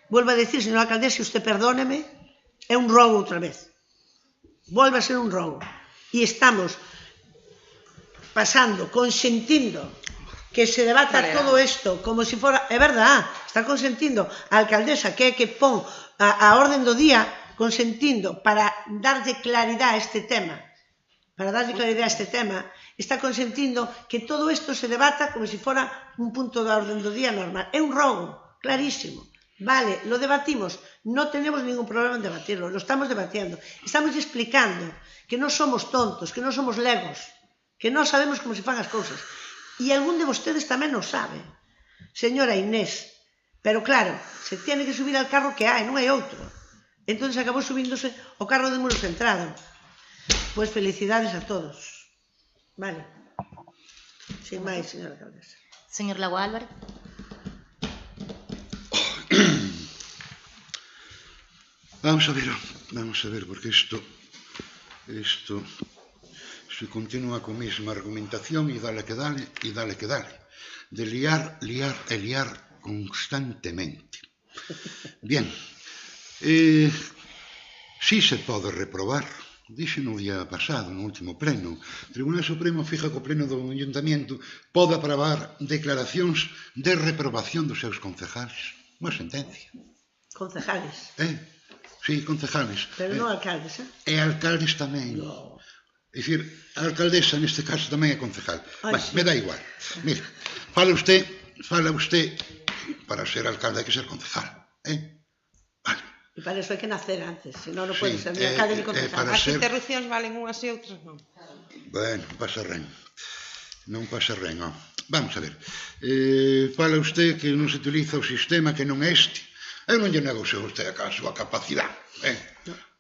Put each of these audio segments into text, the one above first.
Vuelvo a decir, señora alcaldesa, usted perdóneme, é un robo outra vez. Volve a ser un robo. E estamos pasando, consentindo que se debata todo isto como se fora... É verdad, está consentindo a alcaldesa que é que pon a orden do día, consentindo para darlle claridade a este tema, está consentindo que todo isto se debata como se fora un punto da orden do día normal. É un robo, clarísimo. Vale, lo debatimos, no tenemos ningún problema en debatirlo, lo estamos debatiendo. Estamos explicando que non somos tontos, que non somos legos, que non sabemos como se fan as cousas. E algún de vostedes tamén non sabe, señora Inés. Pero claro, se tiene que subir al carro que hai, non hai outro. Entón acabou subíndose o carro de Muro Centrado. Pois felicidades a todos. Vale. Sin máis, señora alcaldesa. Señor Lago Álvarez. Vamos a ver, porque isto se continúa con a mesma argumentación e dale que dale, de liar e liar constantemente. Bien, si se pode reprobar, dixe no día pasado, no último pleno, o Tribunal Supremo fija que o pleno do Ayuntamiento pode aprobar declaracións de reprobación dos seus concejales. Unha sentencia. Concejales. Sí, concejales. Pero non alcaldes, E alcaldes tamén. No. É dicir, a alcaldesa neste caso tamén é concejal. Sí. Me dá igual. Mira, fala usted, para ser alcalde hai que ser concejal. Vale. E para eso hai que nacer antes, senón non pode ser ni alcalde ni concejal. As interrupcións valen unhas e outras non. Bueno, non pasa ren, non. Vamos a ver. Fala usted que non se utiliza o sistema que non é este. Eu non lle nego a usted a súa capacidade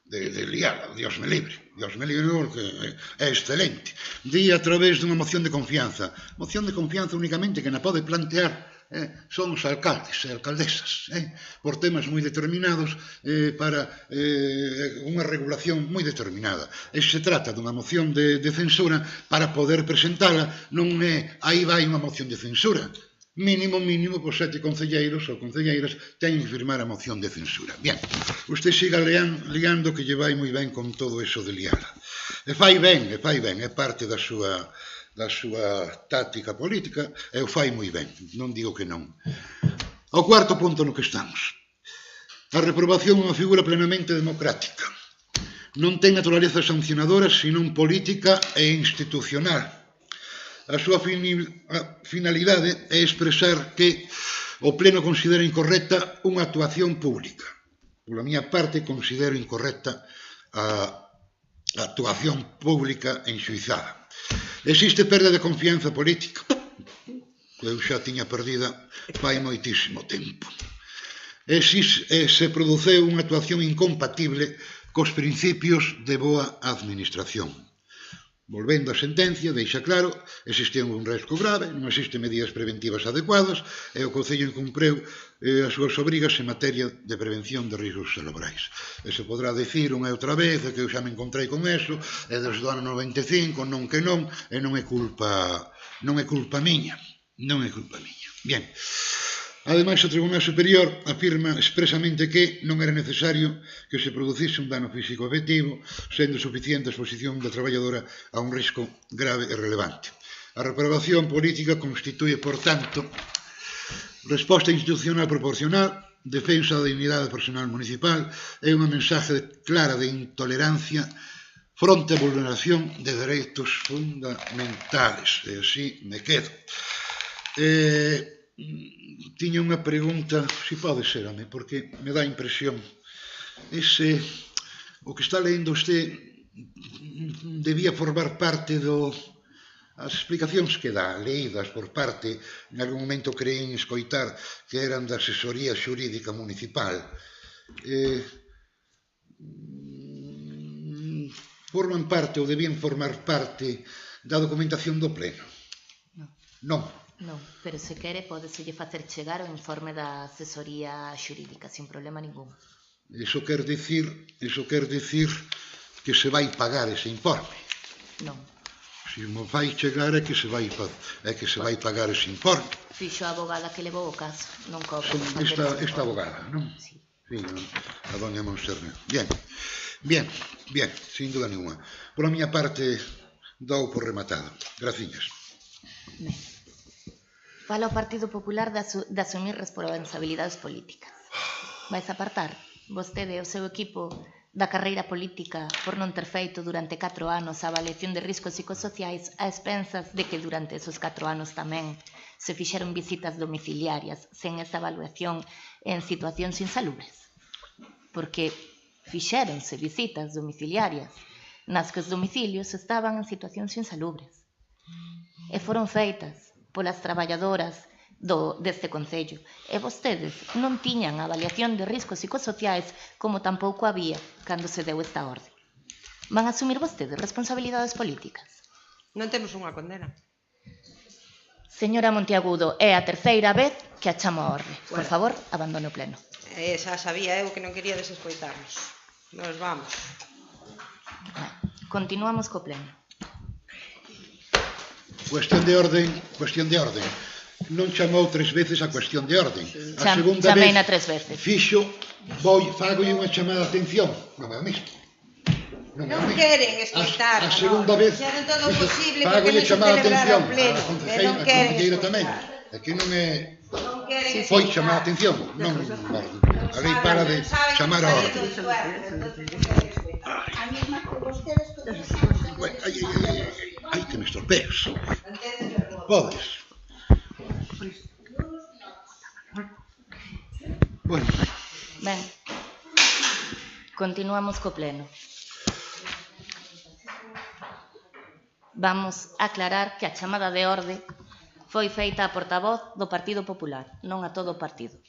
de liala, Dios me libre, porque é excelente. Di a través dunha moción de confianza únicamente que na pode plantear son os alcaldes e alcaldesas, por temas moi determinados para unha regulación moi determinada. E se trata dunha moción de censura, para poder presentala non é aí vai unha moción de censura. Mínimo, pois 7 concelleiros ou concelleiras teñen que firmar a moción de censura. Bien, usted siga liando que lle vai moi ben con todo eso de liala. E fai ben, é parte da súa táctica política, e o fai moi ben, non digo que non. O cuarto punto no que estamos. A reprobación é unha figura plenamente democrática. Non ten naturaleza sancionadora, senón política e institucional. A súa finalidade é expresar que o Pleno considera incorrecta unha actuación pública. Pola miña parte, considero incorrecta a actuación pública enxuizada. Existe perda de confianza política. Eu xa tiña perdida fai moitísimo tempo. E se produceu unha actuación incompatible cos principios de boa administración. Volvendo á sentencia, deixa claro, existe un risco grave, non existen medidas preventivas adecuadas e o Concello incumpreu as súas obrigas en materia de prevención de riscos laborais. E se podrá dicir unha e outra vez que eu xa me encontrei con eso, e desde o ano 95, non que non, e non é culpa miña. Bien. Ademais, o Tribunal Superior afirma expresamente que non era necesario que se producise un dano físico efectivo, sendo suficiente a exposición da traballadora a un risco grave e relevante. A reprobación política constitúe, por tanto, resposta institucional proporcional, defensa da dignidade personal municipal e unha mensaxe clara de intolerancia fronte á vulneración de dereitos fundamentales. E así me quedo. Tiña unha pregunta, se pode ser, home, porque me dá impresión. O que está lendo usted debía formar parte as explicacións que dá, leídas por parte, en algún momento creín escoitar que eran da asesoría xurídica municipal. Forman parte ou debían formar parte da documentación do Pleno? Non. Non, pero se quere pódeselle facer chegar o informe da asesoría xurídica sin problema ningún. Iso quer dicir que se vai pagar ese informe? Non. Se mo fai chegar é que se vai pagar ese informe. Fixo a abogada que levou o caso, non cobra. Esta abogada, non? Sí. Sí, a doña Monserrat. Bien, sin duda ninguna. Por a miña parte, dou por rematado. Graciñas. Ben. Fala o Partido Popular de asumir responsabilidades políticas. Vais apartar vostede e o seu equipo da carreira política por non ter feito durante 4 anos a avaliación de riscos psicosociais a expensas de que durante esos 4 anos tamén se fixeron visitas domiciliarias sen esa evaluación en situacións insalubres. Porque fixéronse visitas domiciliarias nas que os domicilios estaban en situacións insalubres. E foron feitas polas traballadoras deste Concello. E vostedes non tiñan a avaliación de riscos psicosociais como tampouco había cando se deu esta orde. Van asumir vostedes responsabilidades políticas? Non temos unha condena. Señora Monteagudo, é a terceira vez que a chamo a orde. Por favor, abandone o pleno. Xa sabía eu que non quería desescoitarnos. Nos vamos. Continuamos co pleno. Cuestión de orden. Non chamou 3 veces a cuestión de orden. A segunda Chameina vez 3 veces. fixo, fagolle unha chamada de atención. Non é o mismo. Non queren escoitar. A segunda vez Fixeron todo o posible porque fagolle non se chamada de celebrara atención. o pleno. A Non queren concelleira tamén. escoitar. É que non é... Non queren Foi escoitar. chamada de atención. Non, a lei para de chamar a orden. A mesma que vostedes contestaron. Ai, que me estropeas. Podes. Bueno. Ben, continuamos co pleno. Vamos a aclarar que a chamada de orde foi feita a portavoz do Partido Popular, non a todo o partido.